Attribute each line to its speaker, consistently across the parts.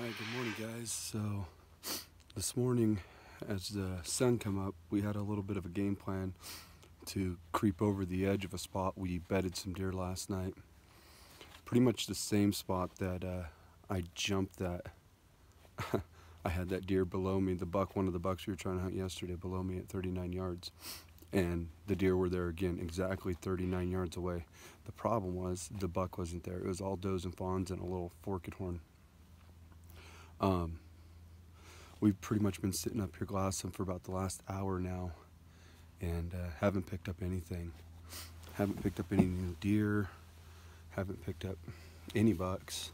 Speaker 1: Alright, good morning guys. So this morning as the sun come up, we had a little bit of a game plan to creep over the edge of a spot. We bedded some deer last night. Pretty much the same spot that I jumped at. I had that deer below me, one of the bucks we were trying to hunt yesterday, below me at 39 yards. And the deer were there again, exactly 39 yards away. The problem was the buck wasn't there. It was all does and fawns and a little forked horn. We've pretty much been sitting up here glassing for about the last hour now and haven't picked up anything. Haven't picked up any new deer, haven't picked up any bucks.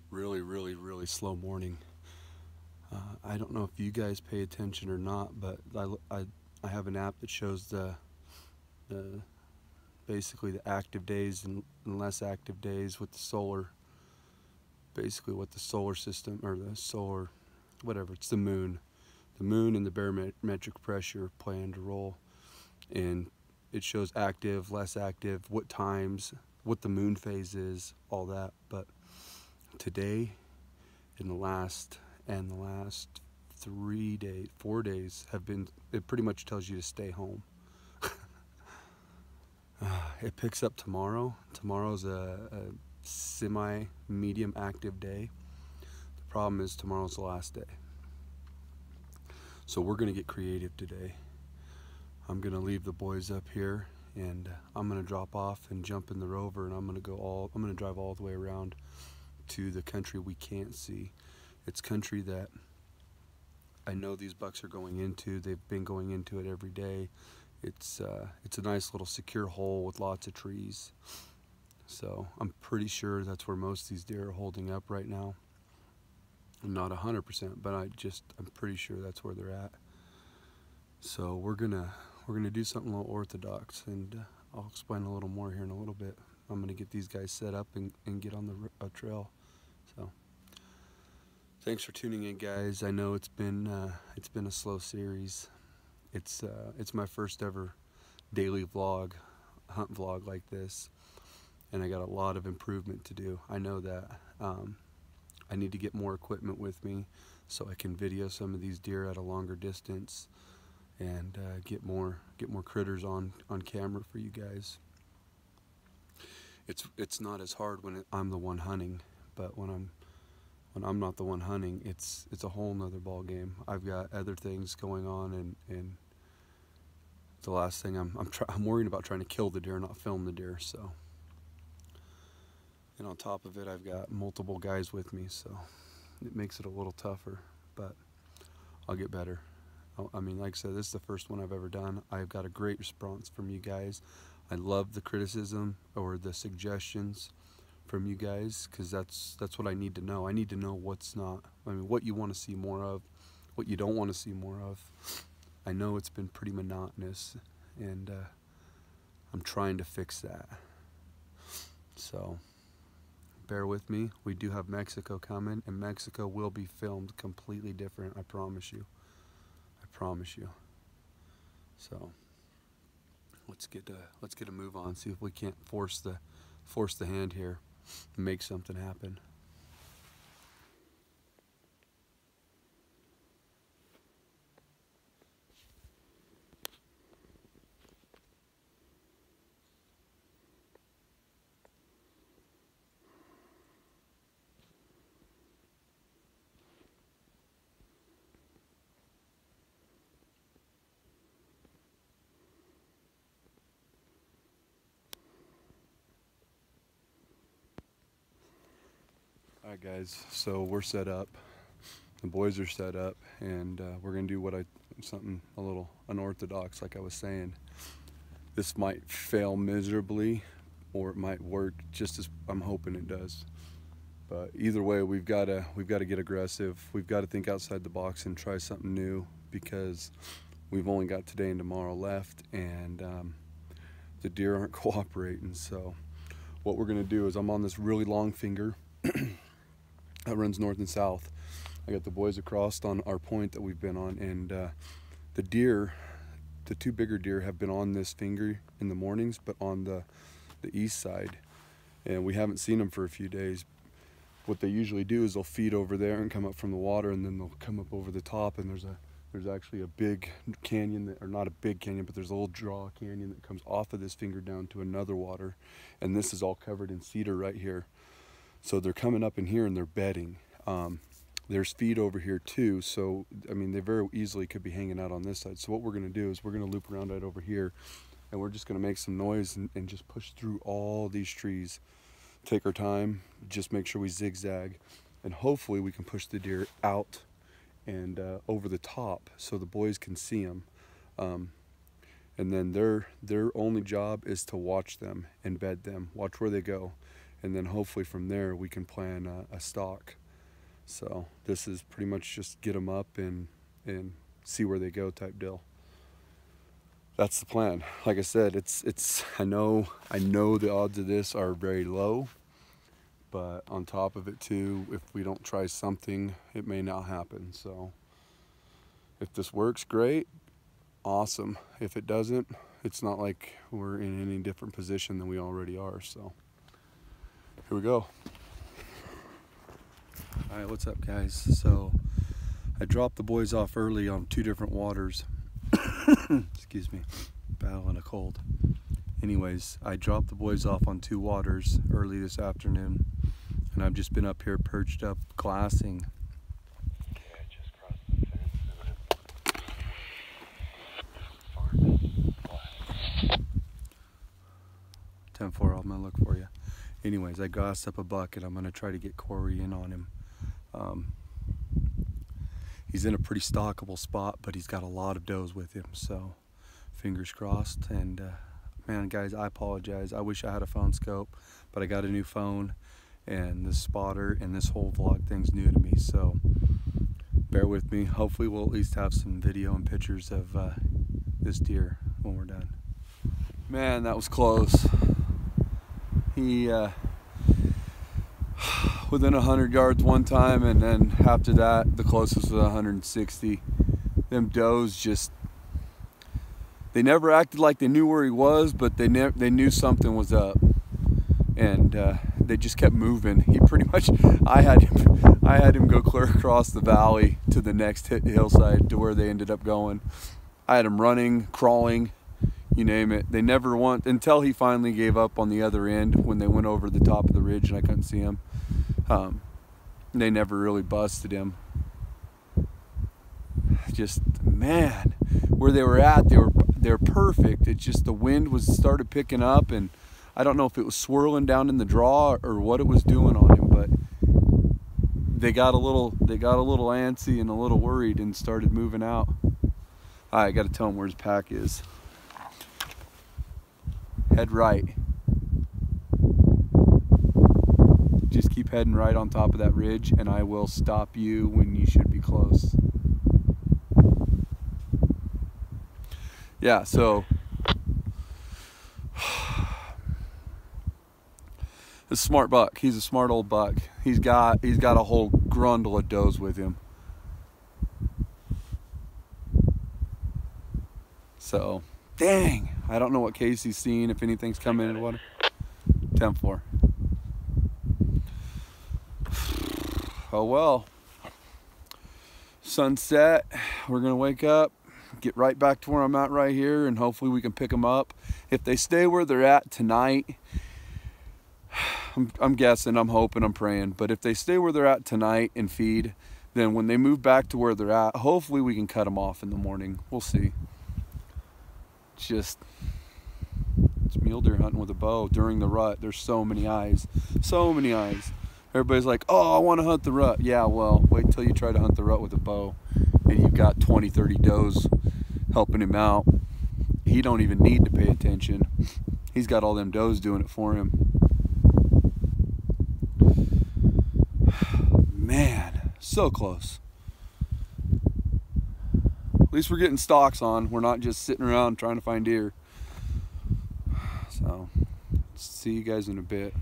Speaker 1: Really slow morning. I don't know if you guys pay attention or not, but I have an app that shows the basically the active days and less active days with the solar. Basically what the solar system, or the solar, whatever, it's the moon and the barometric pressure playing a role, and it shows active, less active, what times, what the moon phase is, all that. But today, in the last 4 days have been, it pretty much tells you to stay home. It picks up tomorrow. Tomorrow's a semi-medium active day. The problem is tomorrow's the last day. So we're gonna get creative today. I'm gonna leave the boys up here and I'm gonna drop off and jump in the Rover, and I'm gonna drive all the way around to the country we can't see. It's country that I know these bucks are going into. They've been going into it every day. It's a nice little secure hole with lots of trees. So I'm pretty sure that's where most of these deer are holding up right now. I'm not 100%, but I'm pretty sure that's where they're at. So we're gonna do something a little orthodox, and I'll explain a little more here in a little bit. I'm gonna get these guys set up and get on the trail. So thanks for tuning in, guys. I know it's been a slow series. It's my first ever daily vlog, hunt vlog like this. And I got a lot of improvement to do. I know that. I need to get more equipment with me so I can video some of these deer at a longer distance and get more critters on camera for you guys. It's not as hard when I'm the one hunting, but when I'm not the one hunting, it's a whole nother ball game. I've got other things going on, and the last thing I'm worried about trying to kill the deer, not film the deer. So. And on top of it, I've got multiple guys with me, so it makes it a little tougher, but I'll get better. I mean, like I said, this is the first one I've ever done. I've got a great response from you guys. I love the criticism or the suggestions from you guys, because that's what I need to know. I need to know what's not, what you want to see more of, what you don't want to see more of. I know it's been pretty monotonous, and I'm trying to fix that. So bear with me. We do have Mexico coming, and Mexico will be filmed completely different. I promise you. I promise you. So let's get a move on. See if we can't force the hand here and make something happen. Alright guys, so we're set up, the boys are set up, and we're going to do something a little unorthodox, like I was saying. This might fail miserably, or it might work just as I'm hoping it does. But either way, we've got to get aggressive. We've got to think outside the box and try something new, because we've only got today and tomorrow left, and the deer aren't cooperating. So what we're going to do is, I'm on this really long finger that runs north and south. I got the boys across on our point that we've been on, and the two bigger deer have been on this finger in the mornings, but on the east side, and we haven't seen them for a few days. What they usually do is they'll feed over there and come up from the water, and then they'll come up over the top, and there's actually a big canyon that, or not a big canyon, but there's a little draw canyon that comes off of this finger down to another water, and this is all covered in cedar right here. So they're coming up in here and they're bedding. There's feed over here too, so I mean they very easily could be hanging out on this side. So what we're going to do is we're going to loop around right over here, and we're just going to make some noise and just push through all these trees. Take our time, just make sure we zigzag, and hopefully we can push the deer out and over the top so the boys can see them. And then their only job is to watch them and bed them, watch where they go, and then hopefully from there we can plan a stalk. So this is pretty much just get them up and see where they go type deal. That's the plan. Like I said, I know the odds of this are very low, but on top of it too, if we don't try something, it may not happen. So if this works, great, awesome. If it doesn't, it's not like we're in any different position than we already are. So here we go. All right, what's up guys? So I dropped the boys off early on 2 different waters. Excuse me, battling a cold. Anyways, I dropped the boys off on 2 waters early this afternoon, and I've just been up here perched up glassing. Okay, I just crossed the fence. 10-4, I'm gonna look for you. Anyways, I glassed up a buck and I'm gonna try to get Corey in on him. He's in a pretty stalkable spot, but he's got a lot of does with him, so fingers crossed. And man, guys, I apologize. I wish I had a phone scope, but I got a new phone, and this spotter and this whole vlog thing's new to me, so bear with me. Hopefully we'll at least have some video and pictures of this deer when we're done. Man, that was close. He within 100 yards one time, and then after that the closest was 160. Them does just, they never acted like they knew where he was, but they knew something was up, and they just kept moving. He pretty much, I had him go clear across the valley to the next hillside to where they ended up going. I had him running, crawling, you name it. They never until he finally gave up on the other end when they went over the top of the ridge and I couldn't see him. They never really busted him. Just, man, where they were at, they're perfect. It's just the wind started picking up, and I don't know if it was swirling down in the draw or what it was doing on him, but they got a little antsy and a little worried and started moving out. I got to tell him where his pack is. Head right. Just keep heading right on top of that ridge, and I will stop you when you should be close. Yeah, so a smart buck. He's a smart old buck. He's got a whole grundle of does with him. So, dang, I don't know what Casey's seeing, if anything's coming in the water. 10-4. Oh well. Sunset. We're gonna wake up, get right back to where I'm at right here, and hopefully we can pick them up. If they stay where they're at tonight, I'm guessing, I'm hoping, I'm praying, but if they stay where they're at tonight and feed, then when they move back to where they're at, hopefully we can cut them off in the morning. We'll see. It's mule deer hunting with a bow during the rut. There's so many eyes, so many eyes. Everybody's like, oh, I want to hunt the rut. Yeah, well, wait till you try to hunt the rut with a bow and you've got 20, 30 does helping him out. He don't even need to pay attention. He's got all them does doing it for him. Man, so close. At least we're getting stalks on. We're not just sitting around trying to find deer. So, see you guys in a bit.